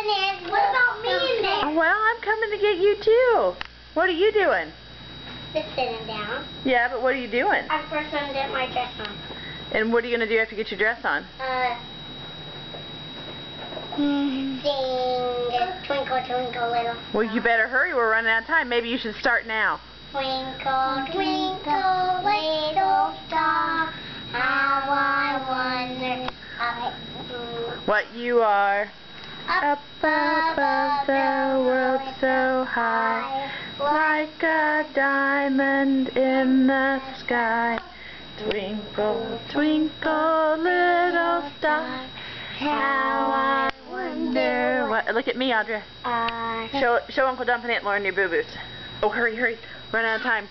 then what about me then? Well, I'm coming to get you too. What are you doing? Just sitting down. Yeah, but what are you doing? I'm first going to get my dress on. And what are you going to do after you get your dress on? Sing Twinkle Twinkle Little. Well, you better hurry. We're running out of time. Maybe you should start now. Twinkle, twinkle, little star, how I wonder What you are up above the world so high, like a diamond in the sky. Twinkle, twinkle, little star, how I wonder what. Look at me, Audra. Show Uncle Dump and Aunt Lauren your boo-boos. Oh, hurry, hurry. Run out of time.